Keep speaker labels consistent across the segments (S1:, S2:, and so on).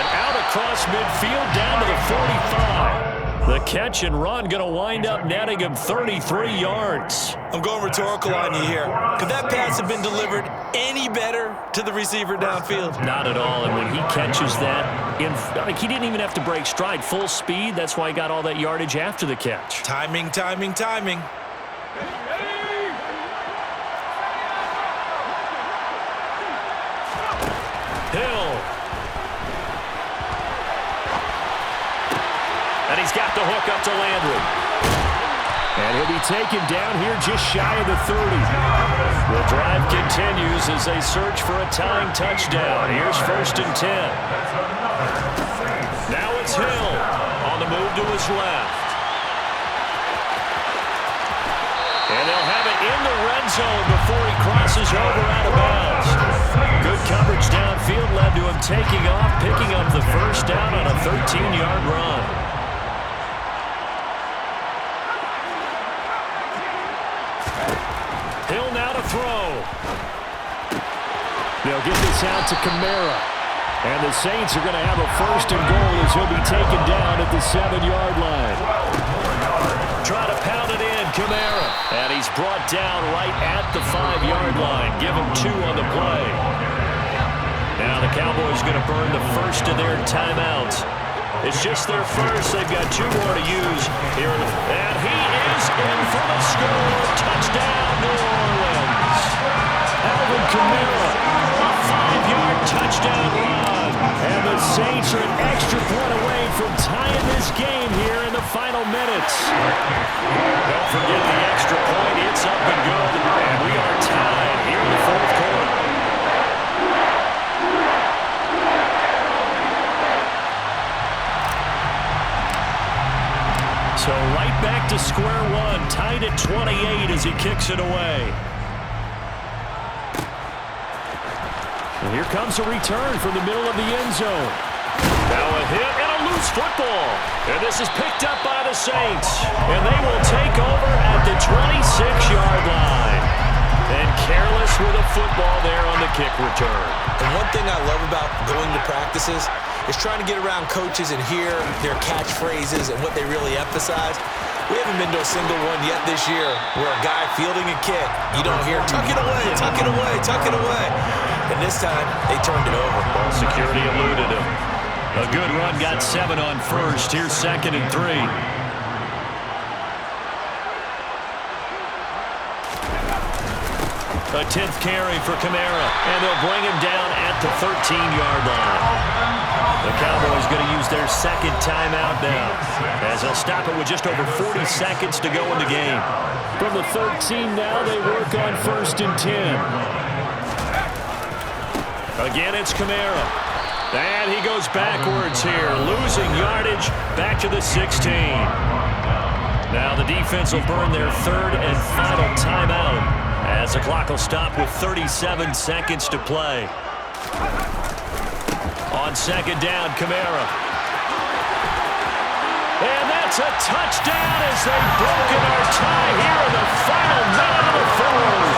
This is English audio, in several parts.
S1: And out across midfield down to the 45. The catch and run going to wind up netting him 33 yards.
S2: I'm going rhetorical on you here. Could that pass have been delivered any better to the receiver downfield?
S1: Not at all, and when he catches that, he didn't even have to break stride. Full speed, that's why he got all that yardage after the catch.
S2: Timing, timing, timing.
S1: Hill. And he's got the hook up to Landry. And he'll be taken down here just shy of the 30. The drive continues as they search for a tying touchdown. Here's 1st and 10. Now it's Hill on the move to his left. And they'll have it in the red zone before he crosses over out of bounds. Good coverage downfield led to him taking off, picking up the first down on a 13-yard run. Hill now to throw. They'll get this out to Kamara. And the Saints are going to have a 1st and goal as he'll be taken down at the 7-yard line. Try to pound it in, Kamara. And he's brought down right at the 5-yard line. Give him 2 on the play. Now the Cowboys going to burn the first of their timeouts. It's just their first. They've got 2 more to use here. And he is in for the score. Touchdown, New Orleans. Alvin Kamara, a 5-yard touchdown run. And the Saints are an extra point away from tying this game here in the final minutes. Don't forget the extra point. It's up and good. And we are tied here in the 4th quarter. So right back to square one, tied at 28 as he kicks it away. And here comes a return from the middle of the end zone. Now a hit and a loose football. And this is picked up by the Saints. And they will take over at the 26-yard line. And careless with a football there on the kick return.
S2: And one thing I love about going to practices is trying to get around coaches and hear their catchphrases and what they really emphasize. We haven't been to a single one yet this year where a guy fielding a kick, you don't hear, tuck it away, tuck it away, tuck it away. And this time, they turned it over.
S1: Ball security eluded him. A good run, got 7 on first. Here's 2nd and 3. A 10th carry for Kamara, and they'll bring him down at the 13-yard line. The Cowboys going to use their 2nd timeout now, as they'll stop it with just over 40 seconds to go in the game. From the 13 now, they work on 1st and 10. Again, it's Kamara. And he goes backwards here, losing yardage back to the 16. Now the defense will burn their 3rd and final timeout, as the clock will stop with 37 seconds to play. On 2nd down, Kamara. And that's a touchdown as they've broken our tie here in the final minute of the 4th.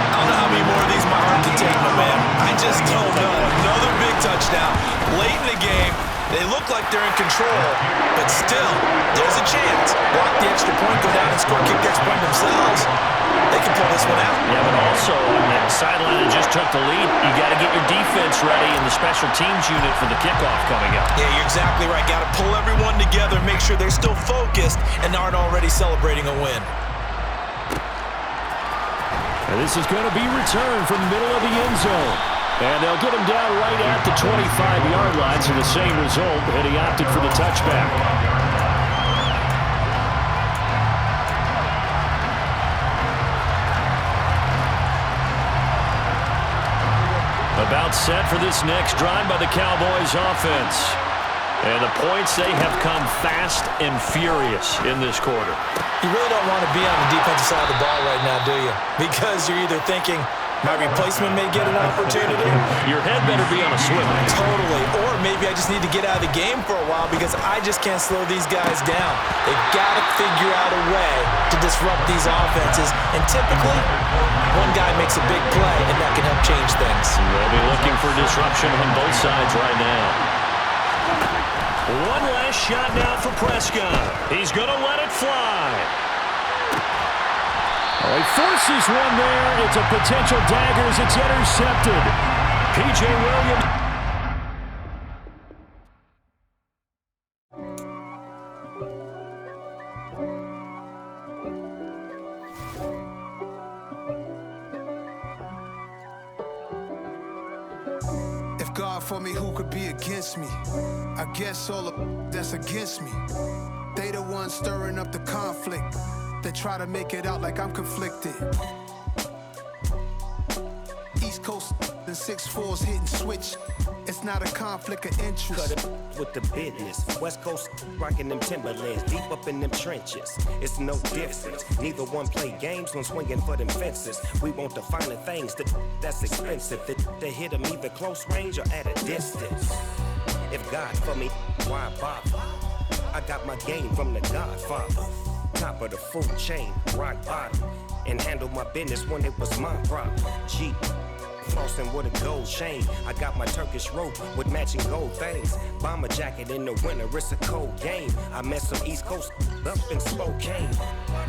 S2: I don't know how many more of these my heart can take, my man. I just don't know. Another big touchdown. Late in the game, they look like they're in control, but still, there's a chance. Block the extra point, go down and score, kick the extra point themselves. They can pull this one out.
S1: Yeah, but also on that sideline that just took the lead, you got to get your defense ready in the special teams unit for the kickoff coming up.
S2: Yeah, you're exactly right. Got to pull everyone together, make sure they're still focused and aren't already celebrating a win.
S1: And this is going to be returned from the middle of the end zone. And they'll get him down right at the 25-yard line, so the same result, and he opted for the touchback. About set for this next drive by the Cowboys offense. And the points, they have come fast and furious in this quarter.
S2: You really don't want to be on the defensive side of the ball right now, do you? Because you're either thinking, my replacement may get an opportunity.
S1: Your head better be on a swivel.
S2: Totally. Or maybe I just need to get out of the game for a while because I just can't slow these guys down. They've got to figure out a way to disrupt these offenses. And typically, one guy makes a big play, and that can help change things.
S1: They'll be looking for disruption on both sides right now. One last shot now for Prescott. He's going to let it fly. Oh, he forces one there. It's a potential dagger as it's intercepted. P.J. Williams.
S3: God for me, who could be against me? I guess all of that's against me. They the ones stirring up the conflict. They try to make it out like I'm conflicted. East Coast and 6'4's hitting switch. It's not a conflict of interest.
S4: Cut it with the business. West Coast rocking them Timberlands, deep up in them trenches. It's no difference. Neither one play games when swinging for them fences. We want the finer things that's expensive. They hit them either close range or at a distance. If God for me, why bother? I got my game from the Godfather. Top of the food chain, rock bottom. And handle my business when it was my problem. G. Flossing with a gold chain. I got my Turkish rope with matching gold things. Bomber jacket in the winter, it's a cold game. I met some East Coast up in Spokane.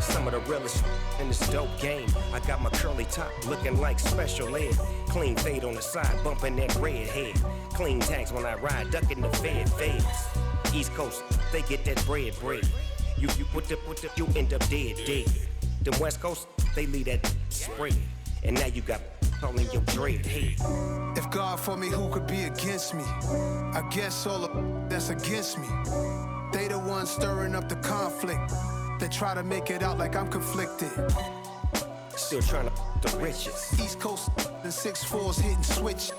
S4: Some of the realest in this dope game. I got my curly top looking like special ed. Clean fade on the side, bumping that red head. Clean tags when I ride, ducking the feds. East Coast, they get that bread. You you end up dead. Them West Coast, they leave that spread. And now you got calling your dread head.
S3: If God for me, who could be against me? I guess all of that's against me. They the ones stirring up the conflict. They try to make it out like I'm conflicted.
S4: Still trying to the riches.
S3: East Coast and 6'4's hitting switch.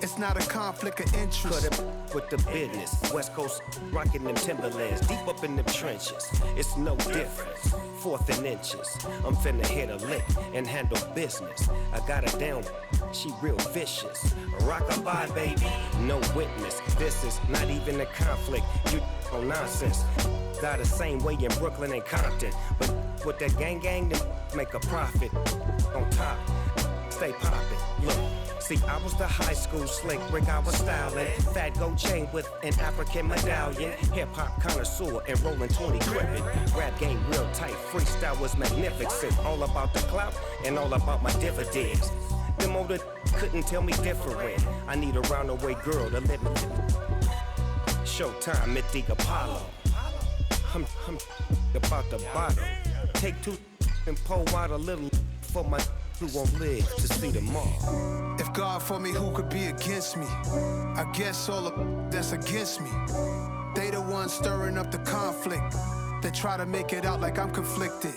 S3: It's not a conflict of interest.
S4: Cut it with the business. West Coast rocking them Timberlands, deep up in them trenches. It's no difference. 4th and inches. I'm finna hit a lick and handle business. I got her down, she real vicious. Rock-a-bye, baby, no witness. This is not even a conflict. You on nonsense. Got the same way in Brooklyn and Compton, but with that gang, then make a profit. On top, stay poppin'. Look. See, I was the high school slick brick, I was styling. Fat gold chain with an African medallion. Hip-hop connoisseur and rolling 20 cribbin'. Rap game real tight, freestyle was magnificent. All about the clout and all about my dividends. Them older couldn't tell me different. I need a roundaway girl to let me. Showtime at the Apollo. I'm about the bottom. Take 2 and pull out a little for my who won't live to see tomorrow.
S3: If God for me, who could be against me? I guess all of that's against me. They the ones stirring up the conflict. They try to make it out like I'm conflicted.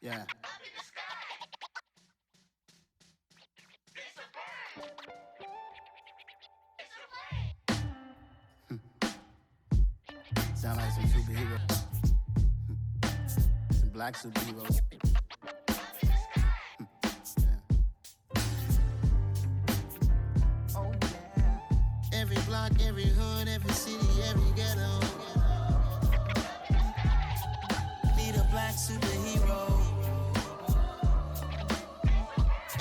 S3: Yeah. Sound like some superheroes. Some black superheroes. Every block, every hood, every city, every ghetto. Need a black superhero.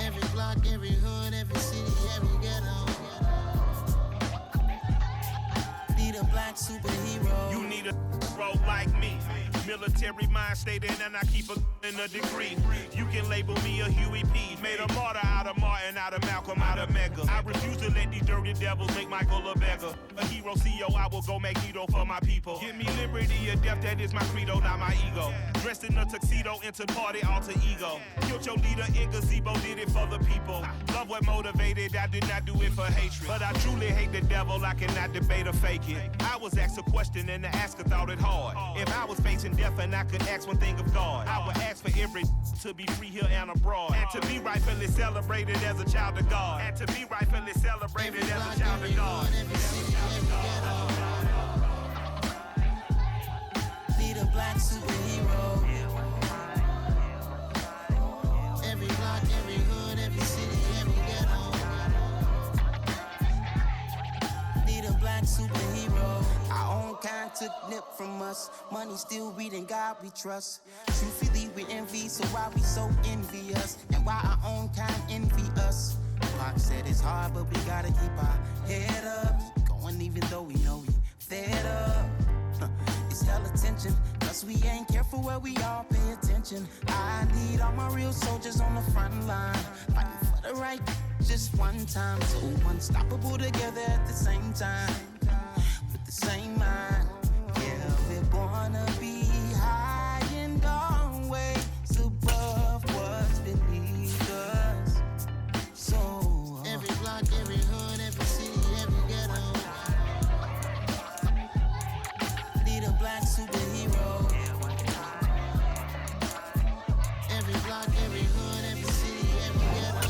S3: Every block, every hood, every city, every ghetto. Need a black superhero.
S5: You need a role like me. Military mind state and I keep in a degree. You can label me a Huey P. Made a martyr out of Martin, out of Malcolm, out of Mega. I refuse to let these dirty devils make Michael a beggar. A hero CEO, I will go Magneto for my people. Give me liberty or death, that is my credo, not my ego. Dressed in a tuxedo, into party, alter ego. Killed your leader in gazebo, did it for the people. Love what motivated, I did not do it for hatred. But I truly hate the devil, I cannot debate or fake it. I was asked a question and the asker thought it hard. If I was facing death and I could ask one thing of God, I would ask for every to be free here and abroad, and to be rightfully celebrated as a child of God, and to be rightfully celebrated as a child of God.
S3: Need a black superhero. Every block, every hood, every city, every ghetto. Need a black superhero. Our own kind took nip from us. Money still reading God we trust. Truthfully we envy, so why we so envious? And why our own kind envy us? Pac said it's hard, but we gotta keep our head up. Cause we ain't careful where we all pay attention. I need all my real soldiers on the front line, fighting for the right just one time. So unstoppable together at the same time, with the same mind. Yeah, we're gonna be high and always above what's beneath us. So every block, every hood, every city, every ghetto need a black superhero. Every block, every hood, every city, every ghetto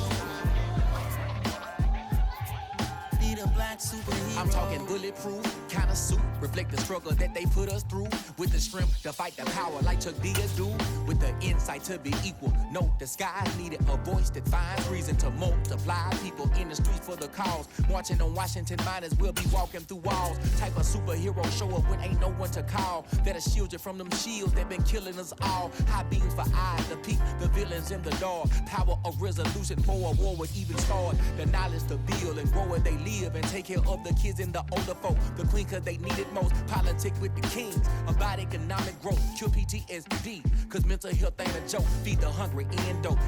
S3: need a black superhero.
S6: I'm talking bulletproof kind of suit, reflect the struggle that they put us through, with the strength to fight the power like Chuck D do, with the insight to be equal. No disguise needed, a voice that finds reason to multiply people in the streets for the cause. Marching on Washington miners, we'll be walking through walls. Type of superhero show up when ain't no one to call. That'll shield you from them shields that been killing us all. High beams for eyes to peek the villains in the dark. Power of resolution for a war would even start. The knowledge to build and grow where they live and take care of the kids and the older folk. The queen cause they need it most. Politic with the kings about economic growth. Cure PTSD cause mental health ain't a joke. Feed the hungry and dope.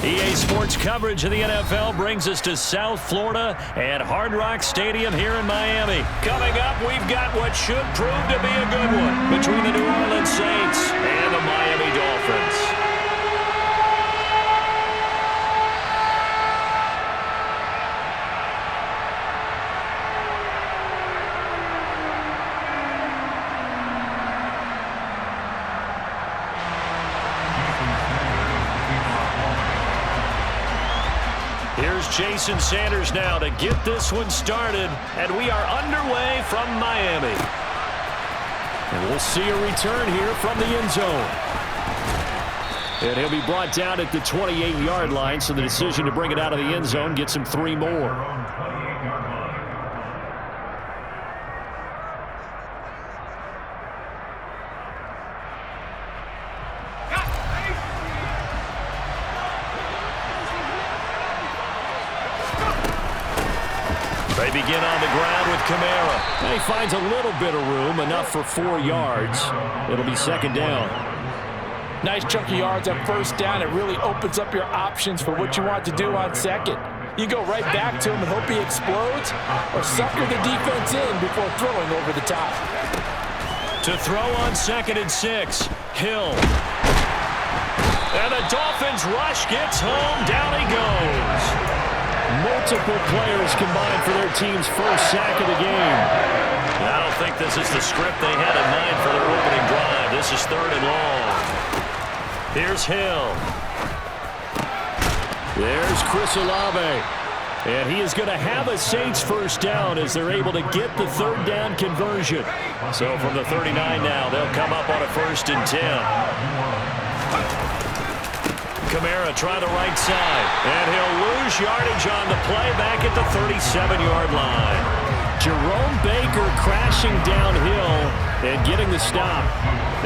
S1: EA Sports coverage of the NFL brings us to South Florida and Hard Rock Stadium here in Miami. Coming up, we've got what should prove to be a good one between the New Orleans Saints and the Miami Dolphins. Here's Jason Sanders now to get this one started, and we are underway from Miami. And we'll see a return here from the end zone. And he'll be brought down at the 28-yard line, so the decision to bring it out of the end zone gets him 3 more. They begin on the ground with Kamara. And he finds a little bit of room, enough for 4 yards. It'll be second down.
S7: Nice chunk of yards on first down. It really opens up your options for what you want to do on second. You go right back to him and hope he explodes, or sucker the defense in before throwing over the top.
S1: To throw on 2nd and 6, Hill. And the Dolphins rush gets home. Down he goes. Multiple players combined for their team's first sack of the game. I don't think this is the script they had in mind for their opening drive. This is 3rd and long. Here's Hill. There's Chris Olave. And he is going to have a Saints first down as they're able to get the 3rd down conversion. So from the 39 now, they'll come up on a 1st and 10. Kamara try the right side, and he'll lose yardage on the play back at the 37-yard line. Jerome Baker crashing downhill and getting the stop.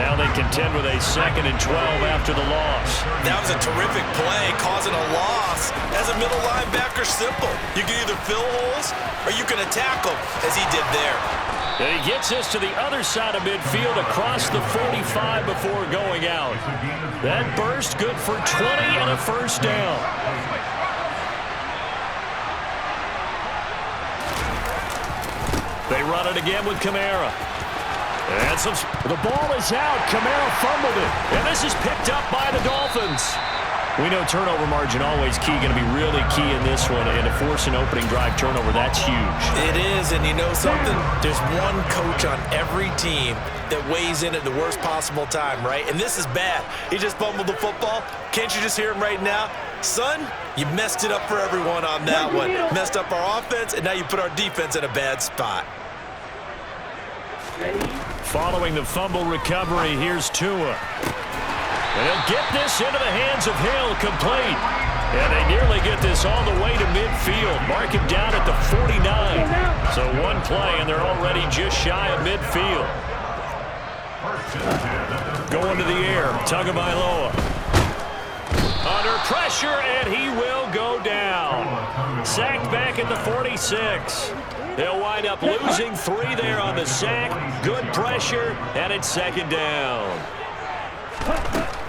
S1: Now they contend with a 2nd and 12 after the loss.
S2: That was a terrific play, causing a loss. As a middle linebacker, simple. You can either fill holes or you can attack them, as he did there.
S1: And he gets this to the other side of midfield across the 45 before going out. That burst good for 20 and a first down. They run it again with Kamara. And the ball is out. Kamara fumbled it. And this is picked up by the Dolphins. We know turnover margin always key, going to be really key in this one, and to force an opening drive turnover, that's huge.
S2: It is, and you know something? There's one coach on every team that weighs in at the worst possible time, right? And this is bad. He just fumbled the football. Can't you just hear him right now? Son, you messed it up for everyone on that one. Messed up our offense, and now you put our defense in a bad spot.
S1: Following the fumble recovery, here's Tua. And he'll get this into the hands of Hill, complete. And they nearly get this all the way to midfield. Mark him down at the 49. So one play, and they're already just shy of midfield. Going to the air, Tagovailoa. Under pressure, and he will go down. sacked back at the 46. They'll wind up losing 3 there on the sack. Good pressure, and it's second down.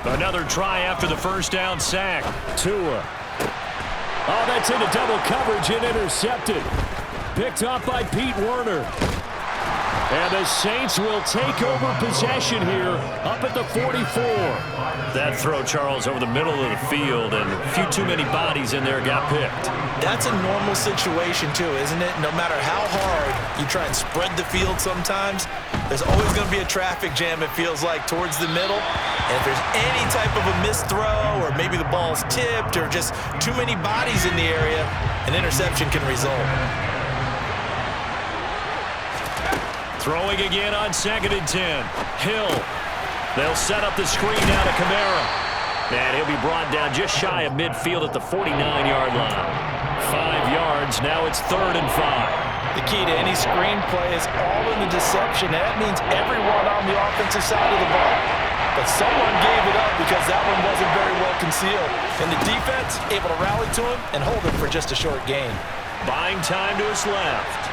S1: Another try after the first down sack. Tua. Oh, that's into double coverage and intercepted. Picked off by Pete Werner. And the Saints will take over possession here up at the 44. That throw, Charles, over the middle of the field, and a few too many bodies in there got picked.
S2: That's a normal situation, too, isn't it? No matter how hard you try and spread the field sometimes, there's always going to be a traffic jam, it feels like, towards the middle. And if there's any type of a missed throw, or maybe the ball's tipped, or just too many bodies in the area, an interception can result.
S1: Throwing again on 2nd and 10. Hill. They'll set up the screen down to Kamara. And he'll be brought down just shy of midfield at the 49-yard line. 5 yards. Now it's 3rd and 5.
S7: The key to any screenplay is all in the deception. That means everyone on the offensive side of the ball. But someone gave it up because that one wasn't very well concealed. And the defense able to rally to him and hold him for just a short gain.
S1: Buying time to his left.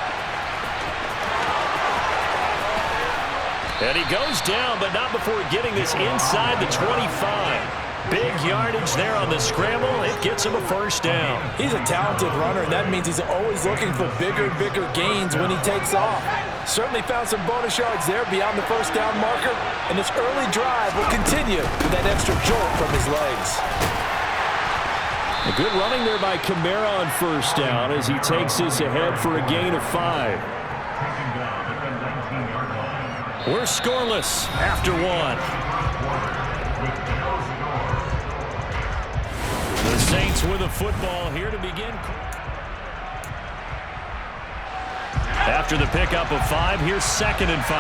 S1: And he goes down, but not before getting this inside the 25. Big yardage there on the scramble. It gets him a first down.
S7: He's a talented runner, and that means he's always looking for bigger and bigger gains when he takes off. Certainly found some bonus yards there beyond the first down marker, and this early drive will continue with that extra jolt from his legs.
S1: A good running there by Kamara on first down as he takes this ahead for a gain of 5. We're scoreless after 1. The Saints with a football here to begin. After the pickup of 5, here's 2nd and 5.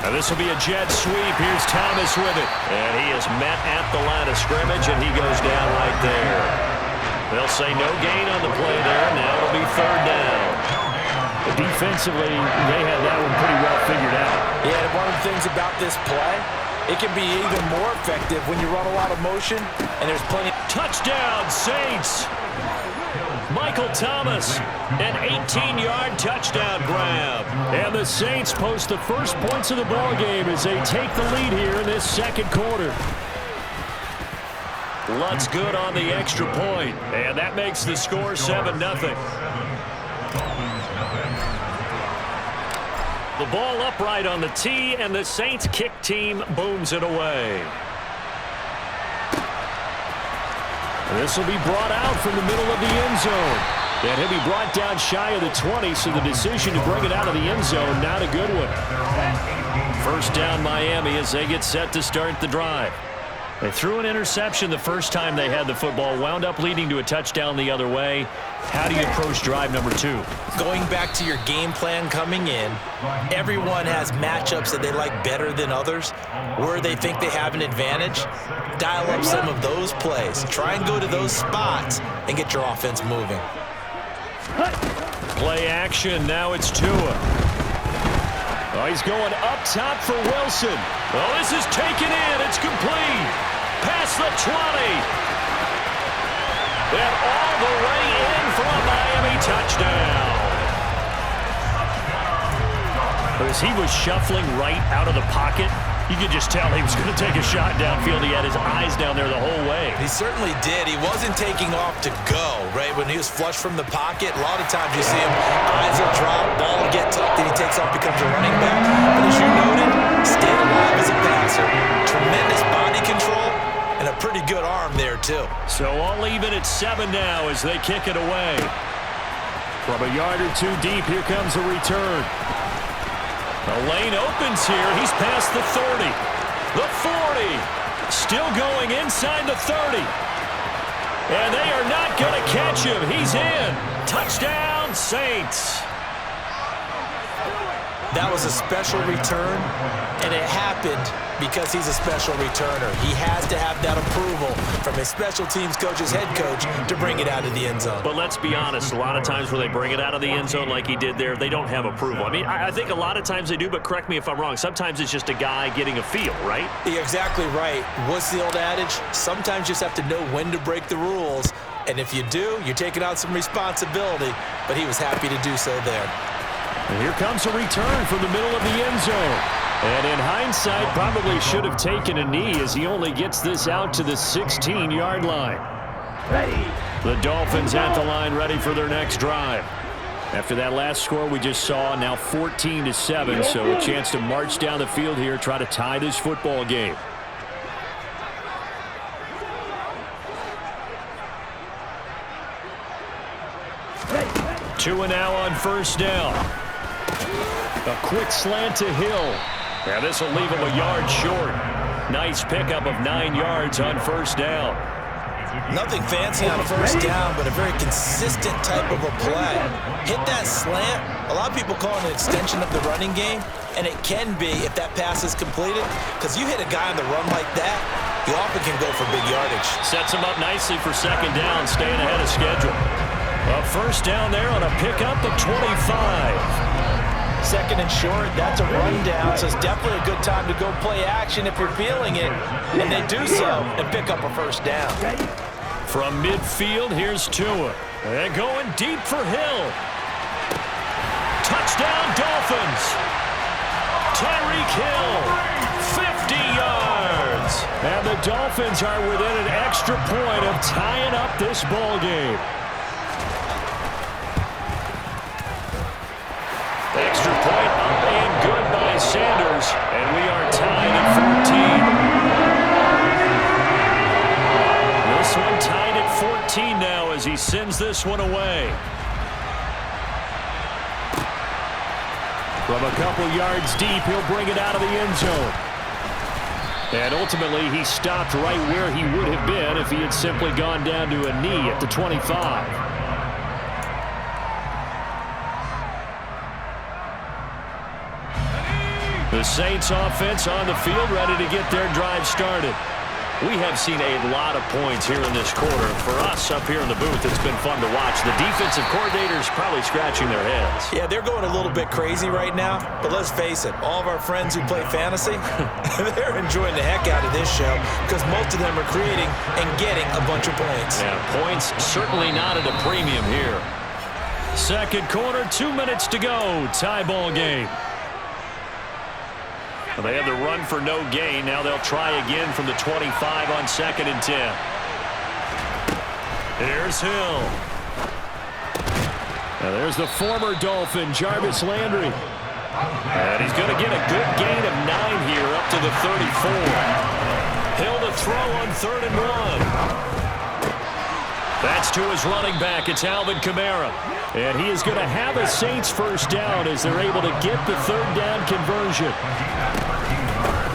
S1: Now this will be a jet sweep. Here's Thomas with it. And he is met at the line of scrimmage, and he goes down right there. They'll say no gain on the play there. Now it'll be 3rd down. Defensively, they had that one pretty well figured out.
S7: Yeah, and one of the things about this play, it can be even more effective when you run a lot of motion and there's plenty.
S1: Touchdown, Saints! Michael Thomas, an 18-yard touchdown grab. And the Saints post the first points of the ball game as they take the lead here in this second quarter. Lutz good on the extra point, and that makes the score 7-0. The ball upright on the tee, and the Saints kick team booms it away. This will be brought out from the middle of the end zone. And he'll be brought down shy of the 20, so the decision to bring it out of the end zone, not a good one. First down Miami as they get set to start the drive. They threw an interception the first time they had the football, wound up leading to a touchdown the other way. How do you approach drive number 2?
S2: Going back to your game plan coming in, everyone has matchups that they like better than others, where they think they have an advantage. Dial up some of those plays. Try and go to those spots and get your offense moving.
S1: Play action. Now it's Tua. Oh, he's going up top for Wilson. Oh, this is taken in. It's complete. Past the 20. And all the way in for a Miami touchdown. As he was shuffling right out of the pocket, you could just tell he was going to take a shot downfield. He had his eyes down there the whole way.
S2: He certainly did. He wasn't taking off to go, right? When he was flush from the pocket, a lot of times you see him, eyes will drop, ball will get tucked, and he takes off, becomes a running back. But as you noted, stayed alive as a passer. Tremendous body control and a pretty good arm there, too.
S1: So all even at 7 now as they kick it away. From a yard or 2 deep, here comes a return. The lane opens here. He's past the 30. The 40. Still going inside the 30. And they are not going to catch him. He's in. Touchdown, Saints.
S2: That was a special return, and it happened because he's a special returner. He has to have that approval from his special teams coach's head coach to bring it out of the end zone.
S1: But let's be honest, a lot of times when they bring it out of the end zone like he did there, they don't have approval. I mean, I think a lot of times they do, but correct me if I'm wrong. Sometimes it's just a guy getting a feel, right?
S2: You're exactly right. What's the old adage? Sometimes you just have to know when to break the rules. And if you do, you're taking on some responsibility. But he was happy to do so there.
S1: And here comes a return from the middle of the end zone. And in hindsight, probably should have taken a knee as he only gets this out to the 16-yard line.
S7: Ready.
S1: The Dolphins at the line, ready for their next drive. After that last score we just saw, now 14-7, so a chance to march down the field here, try to tie this football game. Two and now on first down. A quick slant to Hill. Yeah, this will leave him a yard short. Nice pickup of 9 yards on first down.
S2: Nothing fancy on first down, but a very consistent type of a play. Hit that slant. A lot of people call it an extension of the running game, and it can be if that pass is completed, because you hit a guy on the run like that, you often can go for big yardage.
S1: Sets him up nicely for second down, staying ahead of schedule. A first down there on a pickup of 25.
S8: Second and short, that's a rundown, so it's definitely a good time to go play action if you're feeling it, and they do so and pick up a first down.
S1: From midfield, here's Tua. And going deep for Hill. Touchdown, Dolphins. Tyreek Hill, 50 yards. And the Dolphins are within an extra point of tying up this ball game. Extra point up and good by Sanders. And we are tied at 14. This one tied at 14 now as he sends this one away. From a couple yards deep, he'll bring it out of the end zone. And ultimately, he stopped right where he would have been if he had simply gone down to a knee at the 25. The Saints offense on the field, ready to get their drive started. We have seen a lot of points here in this quarter. For us up here in the booth, it's been fun to watch. The defensive coordinators probably scratching their heads.
S2: Yeah, they're going a little bit crazy right now. But let's face it, all of our friends who play fantasy, they're enjoying the heck out of this show because most of them are creating and getting a bunch of points.
S1: Yeah, points certainly not at a premium here. Second quarter, 2 minutes to go. Tie ball game. Well, they had the run for no gain. Now they'll try again from the 25 on 2nd and 10. Here's Hill. Now there's the former Dolphin, Jarvis Landry. And he's going to get a good gain of 9 here up to the 34. Hill to throw on 3rd and 1. That's to his running back. It's Alvin Kamara. And he is going to have a Saints first down as they're able to get the 3rd down conversion.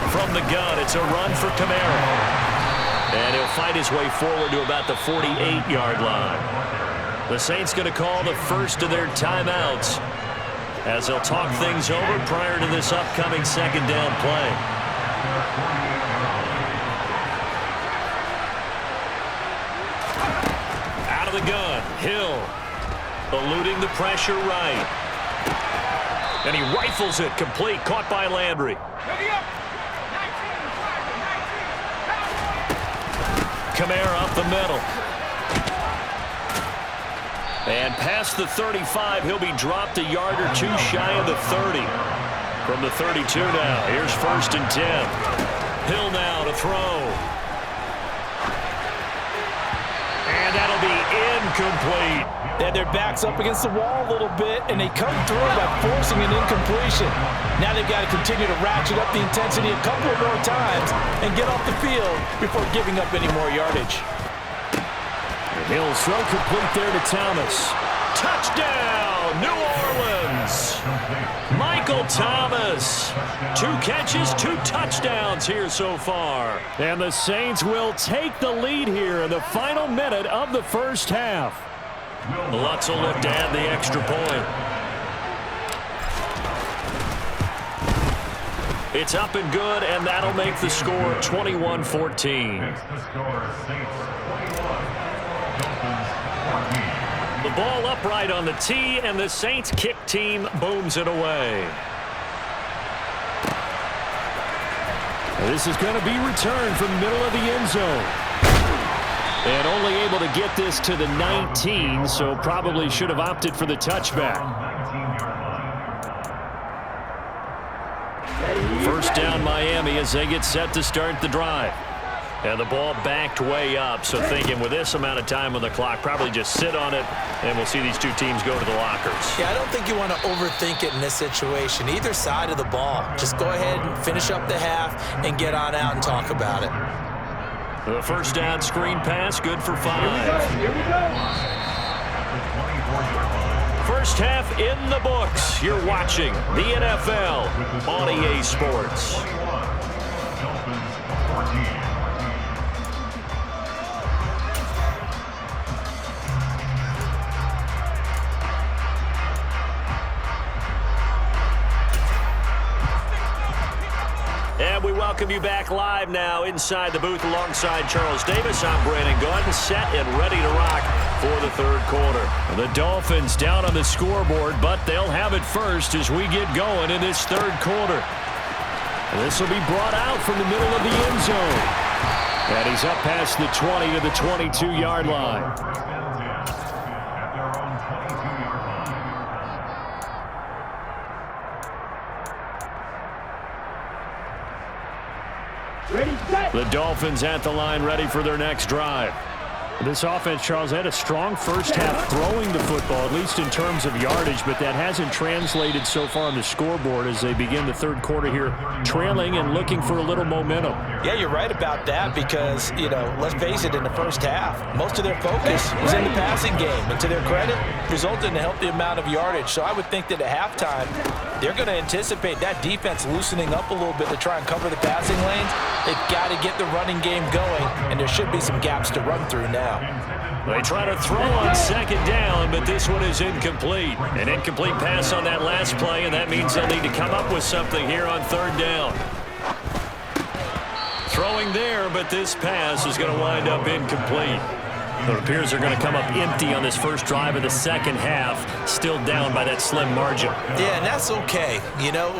S1: From the gun, it's a run for Kamara. And he'll fight his way forward to about the 48-yard line. The Saints going to call the first of their timeouts as they'll talk things over prior to this upcoming 2nd down play. Out of the gun, Hill. Eluding the pressure right. And he rifles it complete, caught by Landry. Kamara up the middle. And past the 35, he'll be dropped a yard or two shy of the 30. From the 32 now, here's 1st and 10. Hill now to throw. And that'll be incomplete.
S8: They had their backs up against the wall a little bit, and they come through by forcing an incompletion. Now they've got to continue to ratchet up the intensity a couple more times and get off the field before giving up any more yardage.
S1: Hill throw complete there to Thomas. Touchdown, New Orleans. Michael Thomas. 2 catches, 2 touchdowns here so far. And the Saints will take the lead here in the final minute of the first half. Lutz will look to add the extra point. It's up and good, and that'll make the score 21-14. The ball upright on the tee, and the Saints kick team booms it away. This is going to be returned from the middle of the end zone. And only able to get this to the 19, so probably should have opted for the touchback. First down Miami as they get set to start the drive. And the ball backed way up, so thinking with this amount of time on the clock, probably just sit on it, and we'll see these two teams go to the lockers.
S2: Yeah, I don't think you want to overthink it in this situation. Either side of the ball. Just go ahead and finish up the half and get on out and talk about it.
S1: The first down screen pass, good for 5.
S9: Here we go.
S1: First half in the books. You're watching the NFL on EA Sports. And we welcome you back live now inside the booth alongside Charles Davis. I'm Brandon Gaudin, set and ready to rock for the third quarter. The Dolphins down on the scoreboard, but they'll have it first as we get going in this third quarter. This will be brought out from the middle of the end zone. And he's up past the 20 to the 22-yard line. The Dolphins at the line ready for their next drive. This offense, Charles, had a strong first half throwing the football, at least in terms of yardage, but that hasn't translated so far on the scoreboard as they begin the third quarter here, trailing and looking for a little momentum.
S8: Yeah, you're right about that because, let's face it, in the first half, most of their focus was in the passing game. And to their credit, resulted in a healthy amount of yardage. So I would think that at halftime, they're going to anticipate that defense loosening up a little bit to try and cover the passing lanes. They've got to get the running game going, and there should be some gaps to run through now.
S1: They try to throw on second down, but this one is incomplete. An incomplete pass on that last play, and that means they'll need to come up with something here on third down. Throwing there, but this pass is going to wind up incomplete. It appears they're going to come up empty on this first drive of the second half, still down by that slim margin.
S2: Yeah, and that's okay.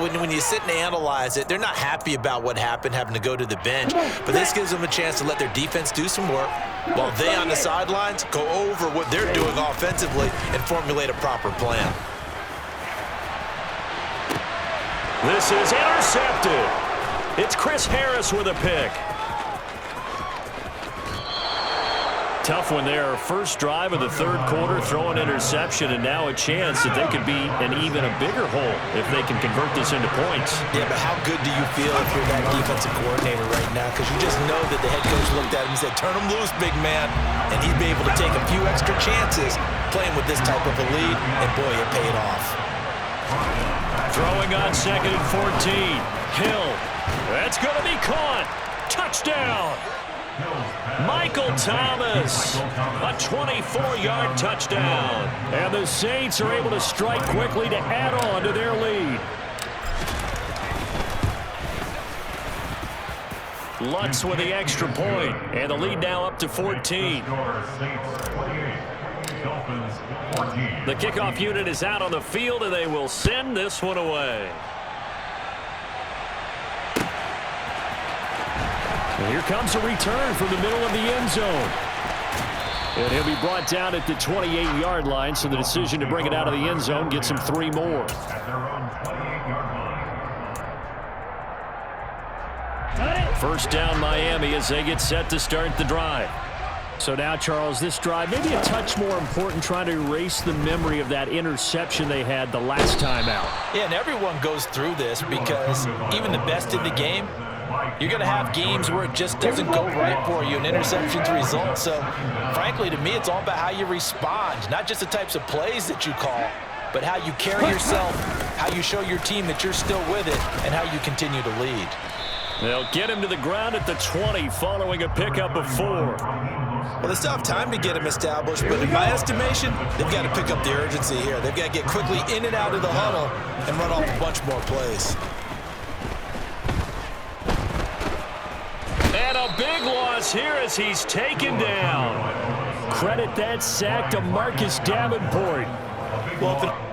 S2: When you sit and analyze it, they're not happy about what happened, having to go to the bench. But this gives them a chance to let their defense do some work while they on the sidelines go over what they're doing offensively and formulate a proper plan.
S1: This is intercepted. It's Chris Harris with a pick. Tough one there. First drive of the third quarter, throw an interception, and now a chance that they could be in even a bigger hole if they can convert this into points.
S2: Yeah, but how good do you feel if you're that defensive coordinator right now? Because you just know that the head coach looked at him and said, turn him loose, big man. And he'd be able to take a few extra chances playing with this type of a lead, and boy, it paid off.
S1: Throwing on second and 14. Hill. That's going to be caught. Touchdown. Michael Thomas, a 24-yard touchdown. And the Saints are able to strike quickly to add on to their lead. Lutz with the extra point, and the lead now up to 14. The kickoff unit is out on the field, and they will send this one away. And here comes a return from the middle of the end zone. And he'll be brought down at the 28-yard line, so the decision to bring it out of the end zone gets him 3 more. First down Miami as they get set to start the drive. So now, Charles, this drive maybe a touch more important, trying to erase the memory of that interception they had the last time out.
S8: Yeah, and everyone goes through this because even the best in the game, you're going to have games where it just doesn't go right for you, and interceptions result. So, frankly, to me, it's all about how you respond, not just the types of plays that you call, but how you carry yourself, how you show your team that you're still with it, and how you continue to lead.
S1: They'll get him to the ground at the 20 following a pickup of 4.
S2: Well, they still have time to get him established, but in my estimation, they've got to pick up the urgency here. They've got to get quickly in and out of the huddle and run off a bunch more plays.
S1: a big loss here as he's taken down. Credit that sack to Marcus Davenport.
S8: Well,